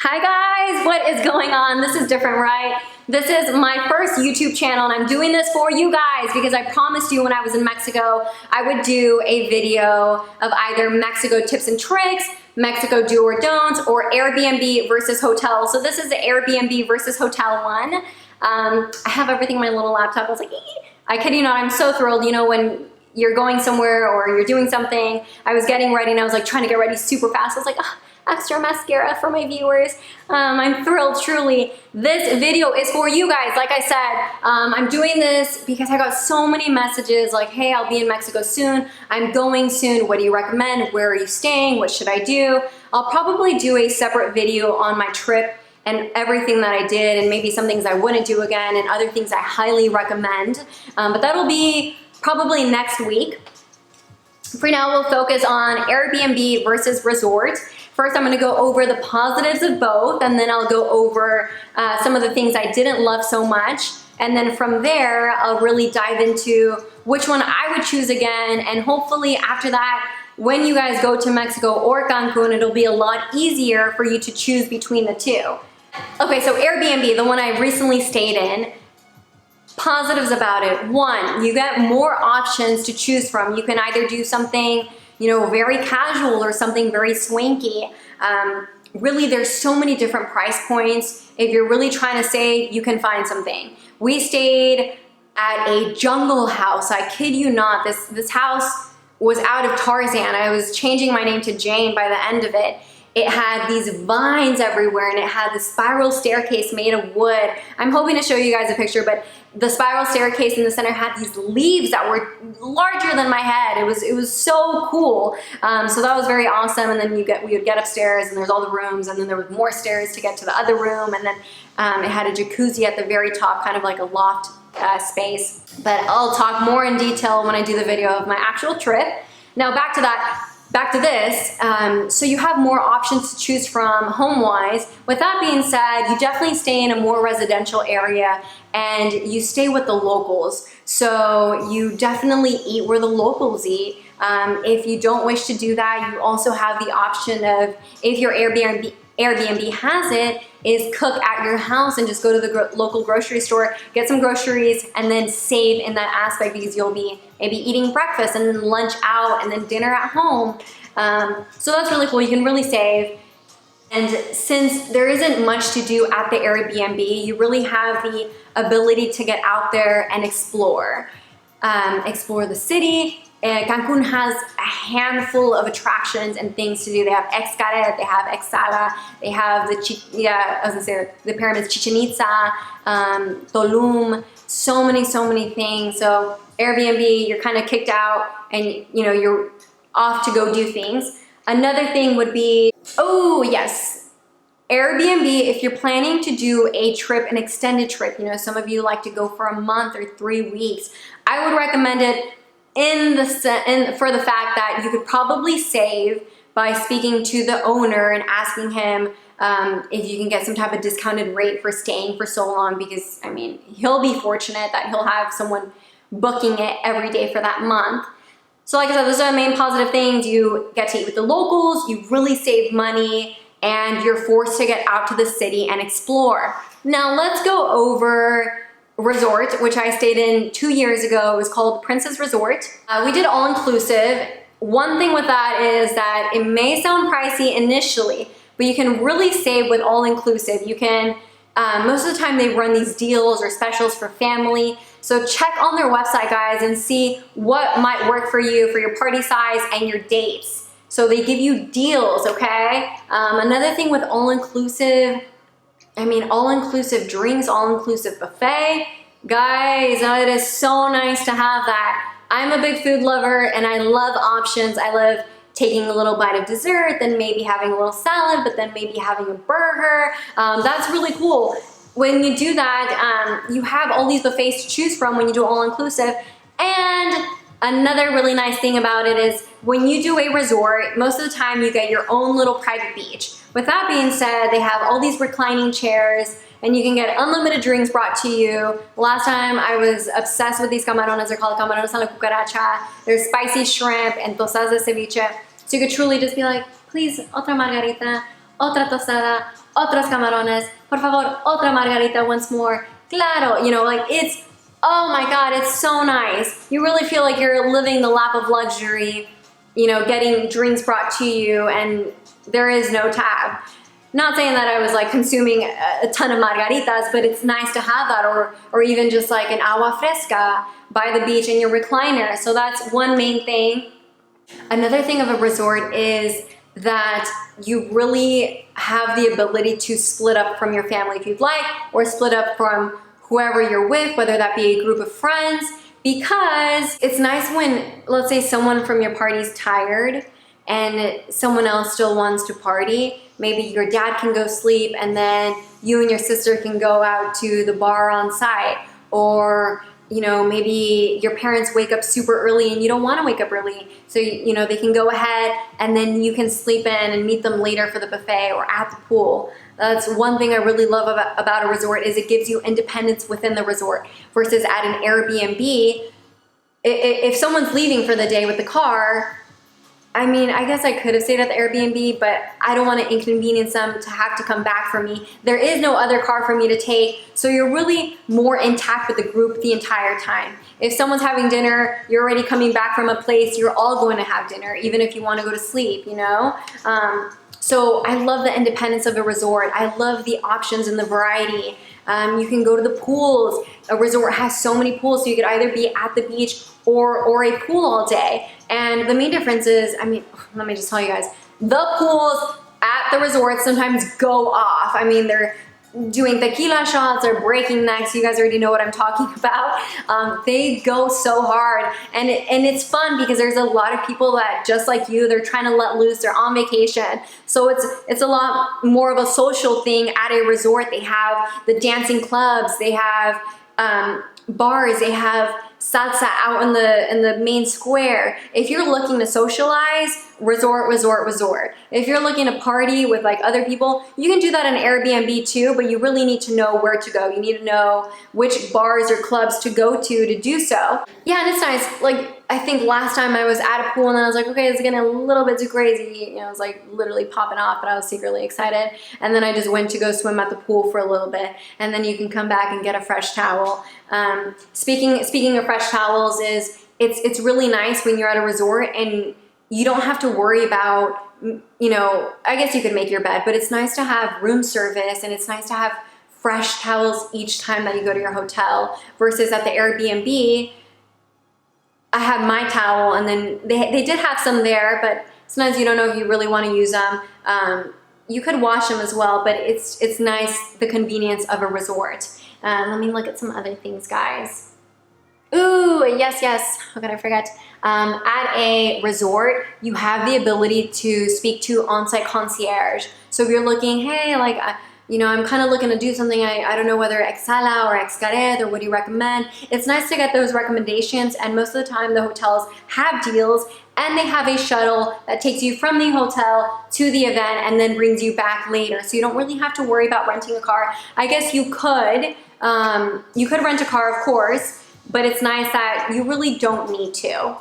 Hi guys, what is going on? This is different, right? This is my first YouTube channel and I'm doing this for you guys because I promised you when I was in Mexico, I would do a video of either Mexico tips and tricks, Mexico do or don'ts, or Airbnb versus hotel. So this is the Airbnb versus hotel one. I have everything in my little laptop. I was like, I kid you not, I'm so thrilled. You know, when you're going somewhere or you're doing something, I was getting ready and I was like trying to get ready super fast. I was like, extra mascara for my viewers. I'm thrilled, truly. This video is for you guys. Like I said, I'm doing this because I got so many messages like, hey, I'll be in Mexico soon. I'm going soon. What do you recommend? Where are you staying? What should I do? I'll probably do a separate video on my trip and everything that I did, and maybe some things I wouldn't do again and other things I highly recommend. But that'll be probably next week. For now, we'll focus on Airbnb versus resorts. First, I'm gonna go over the positives of both, and then I'll go over some of the things I didn't love so much. And then from there, I'll really dive into which one I would choose again. And hopefully after that, when you guys go to Mexico or Cancun, it'll be a lot easier for you to choose between the two. Okay, so Airbnb, the one I recently stayed in, positives about it. One, you get more options to choose from. You can either do something, you know, very casual or something very swanky. Really, there's so many different price points. If you're really trying to save, you can find something. We stayed at a jungle house. I kid you not. This house was out of Tarzan. I was changing my name to Jane by the end of it. It had these vines everywhere and it had the spiral staircase made of wood. I'm hoping to show you guys a picture, but the spiral staircase in the center had these leaves that were larger than my head. It was so cool. So that was very awesome. And then we would get upstairs and there's all the rooms, and then there was more stairs to get to the other room. And then it had a jacuzzi at the very top, kind of like a loft space. But I'll talk more in detail when I do the video of my actual trip. Now back to this, so you have more options to choose from home-wise. With that being said, you definitely stay in a more residential area and you stay with the locals. So you definitely eat where the locals eat. If you don't wish to do that, you also have the option of, if your Airbnb has it, is cook at your house and just go to the local grocery store, get some groceries, and then save in that aspect because you'll be maybe eating breakfast and then lunch out and then dinner at home. So that's really cool. You can really save. And since there isn't much to do at the Airbnb, you really have the ability to get out there and explore. Explore the city. Cancun has a handful of attractions and things to do. They have Xcaret, they have Exala, they have the pyramids Chichen Itza, Tulum, so many things. So Airbnb, you're kind of kicked out and you know you're off to go do things. Another thing would be, oh yes, Airbnb, if you're planning to do a trip, an extended trip, you know, some of you like to go for a month or 3 weeks, I would recommend it for the fact that you could probably save by speaking to the owner and asking him if you can get some type of discounted rate for staying for so long, because I mean, he'll be fortunate that he'll have someone booking it every day for that month. So like I said, those are the main positive things. You get to eat with the locals, you really save money, and you're forced to get out to the city and explore. Now let's go over resort, which I stayed in 2 years ago. It was called Princess Resort. We did all-inclusive. One thing with that is that it may sound pricey initially, but you can really save with all-inclusive. You can, most of the time they run these deals or specials for family. So check on their website, guys, and see what might work for you for your party size and your dates. So they give you deals, okay? Another thing with all-inclusive, I mean, all-inclusive drinks, all-inclusive buffet. Guys, it is so nice to have that. I'm a big food lover and I love options. I love taking a little bite of dessert, then maybe having a little salad, but then maybe having a burger. That's really cool. When you do that, you have all these buffets to choose from when you do all-inclusive. And another really nice thing about it is when you do a resort, most of the time you get your own little private beach. With that being said, they have all these reclining chairs and you can get unlimited drinks brought to you. Last time I was obsessed with these camarones. They're called camarones a la cucaracha. They're spicy shrimp and tostadas de ceviche. So you could truly just be like, please, otra margarita. otra tostada, otros camarones, por favor, otra margarita once more, claro, you know, like it's, oh my God, it's so nice. You really feel like you're living the lap of luxury, you know, getting drinks brought to you and there is no tab. Not saying that I was like consuming a ton of margaritas, but it's nice to have that, or even just like an agua fresca by the beach in your recliner. So that's one main thing. Another thing of a resort is that you really have the ability to split up from your family if you'd like, or split up from whoever you're with, whether that be a group of friends, because it's nice when, let's say someone from your party's tired and someone else still wants to party. Maybe your dad can go sleep and then you and your sister can go out to the bar on site. Or, you know, maybe your parents wake up super early and you don't want to wake up early. So, you know, they can go ahead and then you can sleep in and meet them later for the buffet or at the pool. That's one thing I really love about a resort, is it gives you independence within the resort versus at an Airbnb. If someone's leaving for the day with the car, I mean, I guess I could have stayed at the Airbnb, but I don't want to inconvenience them to have to come back for me. There is no other car for me to take, so you're really more intact with the group the entire time. If someone's having dinner, you're already coming back from a place, you're all going to have dinner, even if you want to go to sleep, you know? So I love the independence of a resort. I love the options and the variety. You can go to the pools. A resort has so many pools, so you could either be at the beach or a pool all day. And the main difference is, I mean, let me just tell you guys, the pools at the resort sometimes go off. I mean, they're doing tequila shots or breaking necks. You guys already know what I'm talking about. They go so hard, and it's fun because there's a lot of people that, just like you, they're trying to let loose. They're on vacation, so it's a lot more of a social thing at a resort. They have the dancing clubs, they have bars, they have salsa out in the main square. If you're looking to socialize, resort. If you're looking to party with like other people, you can do that on Airbnb too, but you really need to know where to go. You need to know which bars or clubs to go to do so. Yeah, and it's nice. Like, I think last time I was at a pool and I was like, okay, it's getting a little bit too crazy. You know, I was like literally popping off, but I was secretly excited. And then I just went to go swim at the pool for a little bit, and then you can come back and get a fresh towel. Speaking of fresh towels, it's really nice when you're at a resort and you don't have to worry about, you know, I guess you could make your bed, but it's nice to have room service, and it's nice to have fresh towels each time that you go to your hotel, versus at the Airbnb, I have my towel, and then they did have some there, but sometimes you don't know if you really want to use them. You could wash them as well, but it's nice, the convenience of a resort. Let me look at some other things, guys. Ooh, yes, how could I forget? At a resort, you have the ability to speak to on-site concierge. So if you're looking, hey, like, you know, I'm kind of looking to do something, I don't know whether Exhala or Excaret, or what do you recommend? It's nice to get those recommendations, and most of the time the hotels have deals, and they have a shuttle that takes you from the hotel to the event and then brings you back later. So you don't really have to worry about renting a car. I guess you could rent a car, of course, but it's nice that you really don't need to.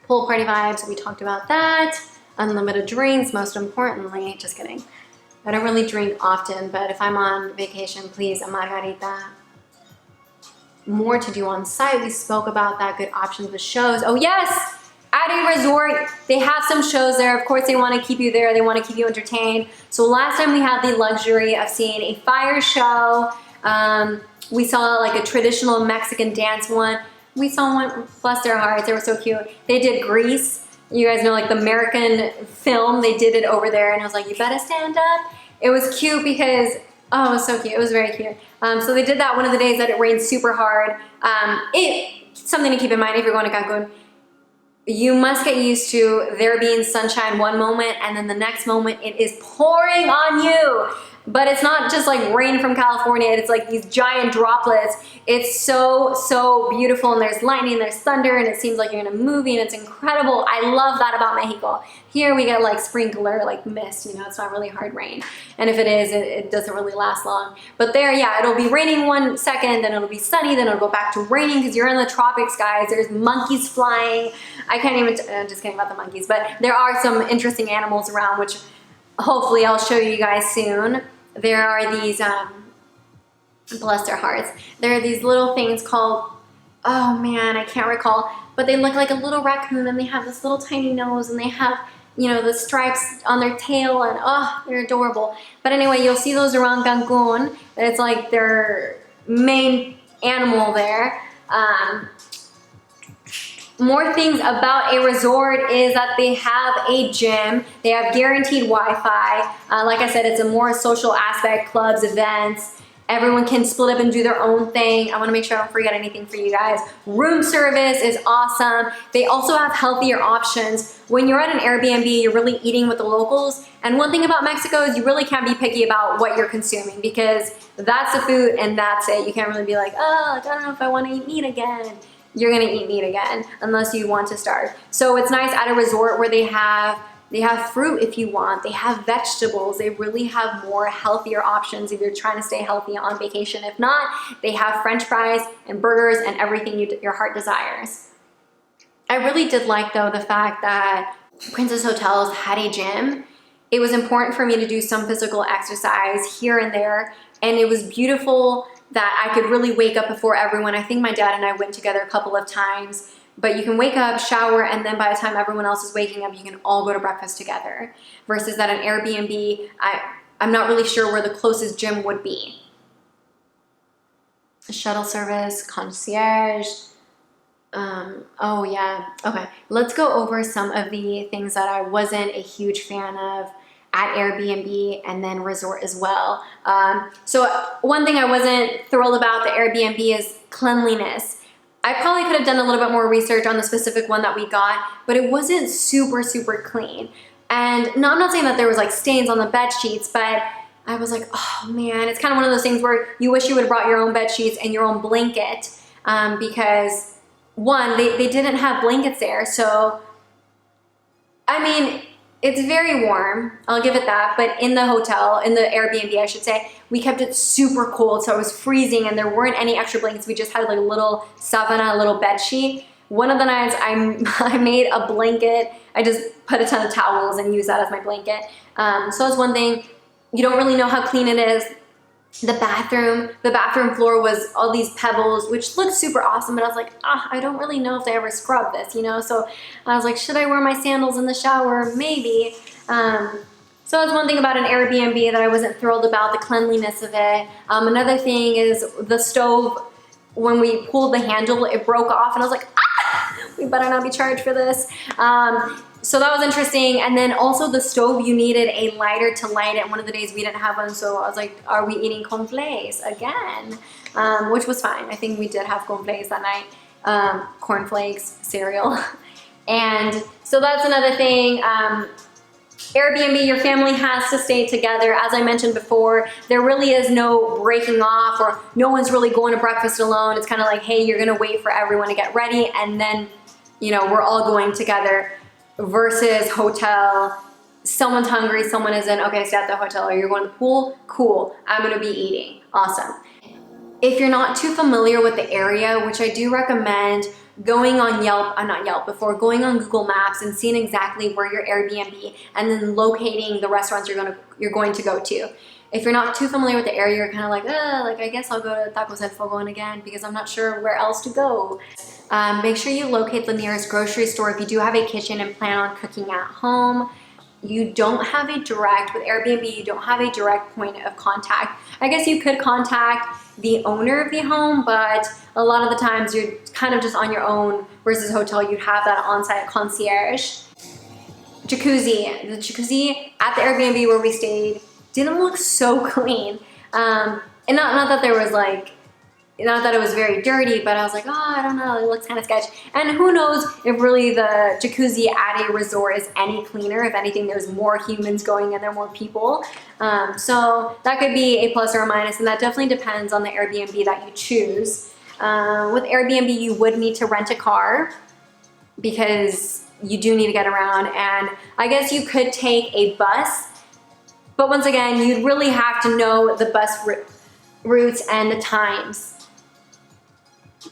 Pool party vibes, we talked about that. Unlimited drinks, most importantly, just kidding. I don't really drink often, but if I'm on vacation, please, a margarita. More to do on site, we spoke about that, good options with shows. Oh yes, at a resort, they have some shows there. Of course, they want to keep you there, they want to keep you entertained. So last time we had the luxury of seeing a fire show. We saw like a traditional Mexican dance one. We saw one, bless their hearts, they were so cute. They did Grease. You guys know, like the American film, they did it over there, and I was like, you better stand up. It was cute because, oh, it was so cute. It was very cute. So they did that one of the days that it rained super hard. Something to keep in mind if you're going to Cancun. You must get used to there being sunshine one moment, and then the next moment it is pouring on you. But it's not just like rain from California, it's like these giant droplets. It's so beautiful, and there's lightning, there's thunder, and it seems like you're in a movie, and it's incredible. I love that about Mexico. Here we get like sprinkler, like mist, you know, it's not really hard rain. And if it is, it doesn't really last long. But there, yeah, it'll be raining 1 second, then it'll be sunny, then it'll go back to raining because you're in the tropics, guys. There's monkeys flying. I can't even, just kidding about the monkeys, but there are some interesting animals around, which hopefully I'll show you guys soon. There are these, bless their hearts, there are these little things called, oh man, I can't recall, but they look like a little raccoon and they have this little tiny nose and they have, you know, the stripes on their tail and oh, they're adorable. But anyway, you'll see those around Cancun. It's like their main animal there. More things about a resort is that they have a gym. They have guaranteed Wi-Fi. Like I said, it's a more social aspect, clubs, events. Everyone can split up and do their own thing. I wanna make sure I don't forget anything for you guys. Room service is awesome. They also have healthier options. When you're at an Airbnb, you're really eating with the locals. And one thing about Mexico is you really can't be picky about what you're consuming because that's the food and that's it. You can't really be like, oh, I don't know if I wanna eat meat again. You're gonna eat meat again unless you want to starve. So it's nice at a resort where they have fruit if you want, they have vegetables, they really have more healthier options if you're trying to stay healthy on vacation. If not, they have French fries and burgers and everything your heart desires. I really did like though the fact that Princess Hotels had a gym. It was important for me to do some physical exercise here and there, and it was beautiful that I could really wake up before everyone. I think my dad and I went together a couple of times, but you can wake up, shower, and then by the time everyone else is waking up, you can all go to breakfast together. Versus at an Airbnb, I'm not really sure where the closest gym would be. Shuttle service, concierge. Oh yeah, okay. Let's go over some of the things that I wasn't a huge fan of at Airbnb and then resort as well. So one thing I wasn't thrilled about the Airbnb is cleanliness. I probably could have done a little bit more research on the specific one that we got, but it wasn't super, super clean. And no, I'm not saying that there was like stains on the bed sheets, but I was like, oh man, it's kind of one of those things where you wish you would have brought your own bed sheets and your own blanket because one, they didn't have blankets there. So, I mean, it's very warm, I'll give it that, but in the hotel, in the Airbnb I should say, we kept it super cold, so it was freezing and there weren't any extra blankets. We just had like a little savana, a little bed sheet. One of the nights I made a blanket. I just put a ton of towels and used that as my blanket. So that's one thing. You don't really know how clean it is. The bathroom floor was all these pebbles, which looked super awesome, but I was like, I don't really know if they ever scrub this, you know? So I was like, should I wear my sandals in the shower? Maybe. So that's one thing about an Airbnb that I wasn't thrilled about, the cleanliness of it. Another thing is the stove, when we pulled the handle, it broke off and I was like, we better not be charged for this. So that was interesting. And then also the stove, you needed a lighter to light it. One of the days we didn't have one, so I was like, are we eating cornflakes again? Which was fine. I think we did have cornflakes that night. Cornflakes, cereal. And so that's another thing. Airbnb, your family has to stay together. As I mentioned before, there really is no breaking off or no one's really going to breakfast alone. It's kind of like, hey, you're gonna wait for everyone to get ready and then, you know, we're all going together. Versus hotel, someone's hungry, someone isn't. Okay, stay at the hotel. Or you're going to the pool? Cool, I'm gonna be eating. Awesome. If you're not too familiar with the area, which I do recommend going on before going on Google Maps and seeing exactly where your Airbnb and then locating the restaurants you're going to go to. If you're not too familiar with the area, you're kind of like, I guess I'll go to Tacos El Fogon again because I'm not sure where else to go. Make sure you locate the nearest grocery store if you do have a kitchen and plan on cooking at home. You don't have a direct, with Airbnb, you don't have a direct point of contact. I guess you could contact the owner of the home, but a lot of the times you're kind of just on your own versus hotel, you'd have that on-site concierge. Jacuzzi. The jacuzzi at the Airbnb where we stayed didn't look so clean. And not that there was like, not that it was very dirty, but I was like, I don't know, it looks kind of sketchy. And who knows if really the jacuzzi at a resort is any cleaner. If anything, there's more humans going in there, more people. So that could be a plus or a minus, and that definitely depends on the Airbnb that you choose. With Airbnb, you would need to rent a car because you do need to get around. And I guess you could take a bus, but once again, you'd really have to know the bus routes and the times.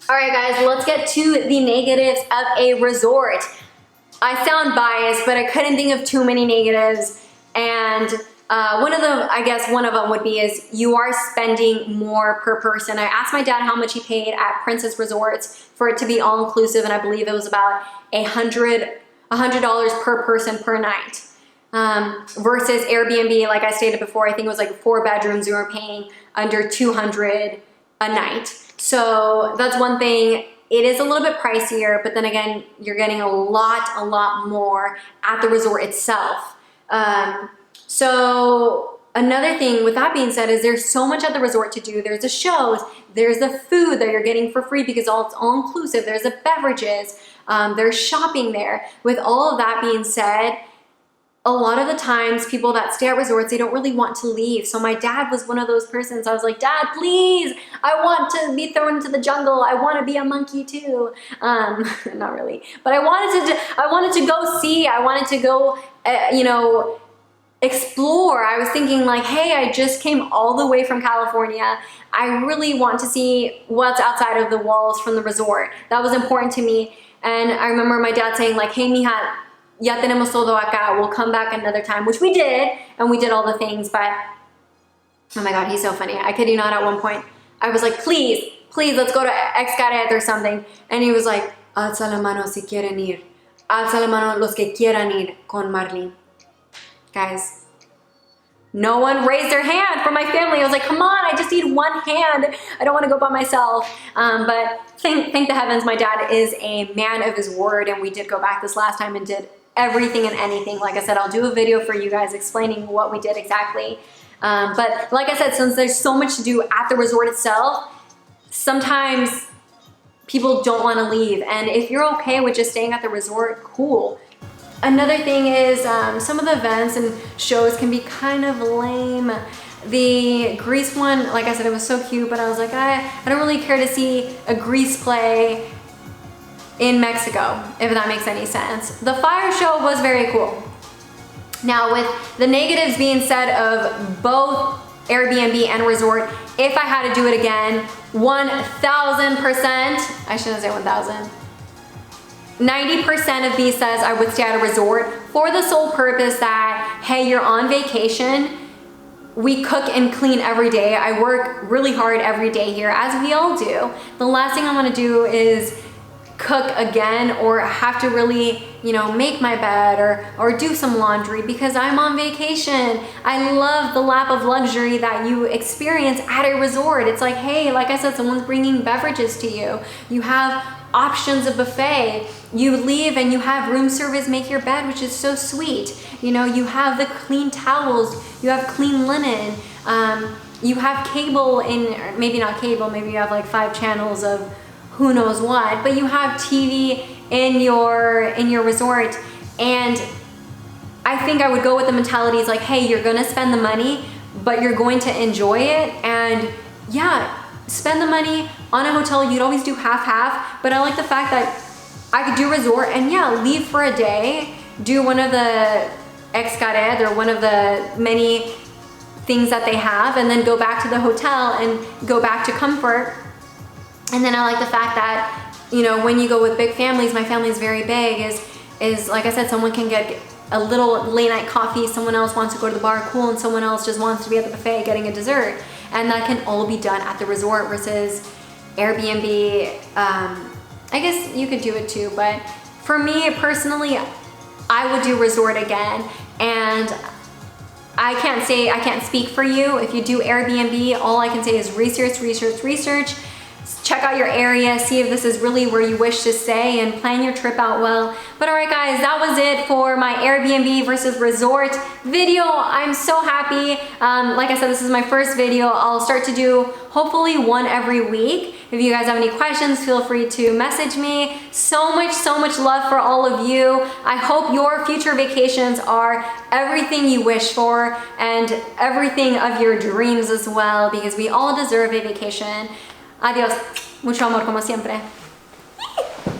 All right, guys, let's get to the negatives of a resort. I sound biased, but I couldn't think of too many negatives. And one of them would be is you are spending more per person. I asked my dad how much he paid at Princess Resorts for it to be all inclusive, and I believe it was about $100 per person per night. Versus Airbnb, like I stated before, I think it was like 4 bedrooms, you were paying under $200 a night. So that's one thing. It is a little bit pricier, but then again, you're getting a lot more at the resort itself. So another thing with that being said is there's so much at the resort to do. There's the shows, there's the food that you're getting for free because it's all inclusive. There's the beverages, there's shopping there. With all of that being said, a lot of the times people that stay at resorts, they don't really want to leave. So my dad was one of those persons. I was like, Dad, please, I want to be thrown into the jungle. I want to be a monkey too. Not really, but I wanted to go see, I wanted to go, explore. I was thinking like, hey, I just came all the way from California. I really want to see what's outside of the walls from the resort. That was important to me. And I remember my dad saying like, hey, mija, ya tenemos todo acá, we'll come back another time, which we did, and we did all the things, but oh my God, he's so funny. I kid you not, at one point, I was like, please, let's go to Xcaret or something, and he was like, alza la mano si quieren ir, alza la mano los que quieran ir con Marlene. Guys, no one raised their hand from my family. I was like, come on, I just need one hand. I don't want to go by myself. But thank the heavens, my dad is a man of his word, and we did go back this last time and did everything and anything. Like I said, I'll do a video for you guys explaining what we did exactly. But like I said, since there's so much to do at the resort itself, sometimes people don't want to leave. And if you're okay with just staying at the resort, cool. Another thing is some of the events and shows can be kind of lame. The Grease one, like I said, it was so cute, but I was like, I don't really care to see a Grease play in Mexico, if that makes any sense. The fire show was very cool. Now, with the negatives being said of both Airbnb and resort, if I had to do it again, 1,000%, I shouldn't say 1,000, 90% of me says I would stay at a resort for the sole purpose that, hey, you're on vacation, we cook and clean every day. I work really hard every day here, as we all do. The last thing I want to do is cook again or have to really, make my bed or do some laundry because I'm on vacation. I love the lap of luxury that you experience at a resort. It's like, hey, like I said, someone's bringing beverages to you. You have options of buffet. You leave and you have room service make your bed, which is so sweet. You have the clean towels, you have clean linen, you have cable maybe not cable, maybe you have like 5 channels of who knows what, but you have TV in your resort. And I think I would go with the mentality is like, hey, you're gonna spend the money, but you're going to enjoy it. And yeah, spend the money on a hotel. You'd always do half, but I like the fact that I could do resort and yeah, leave for a day, do one of the Xcaret or one of the many things that they have, and then go back to the hotel and go back to comfort. And then I like the fact that, when you go with big families, my family is very big, is like I said, someone can get a little late night coffee, someone else wants to go to the bar, cool, and someone else just wants to be at the buffet getting a dessert. And that can all be done at the resort versus Airbnb. I guess you could do it too, but for me personally, I would do resort again. And I can't speak for you. If you do Airbnb, all I can say is research. Check out your area, see if this is really where you wish to stay, and plan your trip out well. But all right guys, that was it for my Airbnb versus resort video. I'm so happy. Like I said, this is my first video. I'll start to do hopefully one every week. If you guys have any questions, feel free to message me. So much love for all of you. I hope your future vacations are everything you wish for and everything of your dreams as well, because we all deserve a vacation. Adiós. Mucho amor como siempre.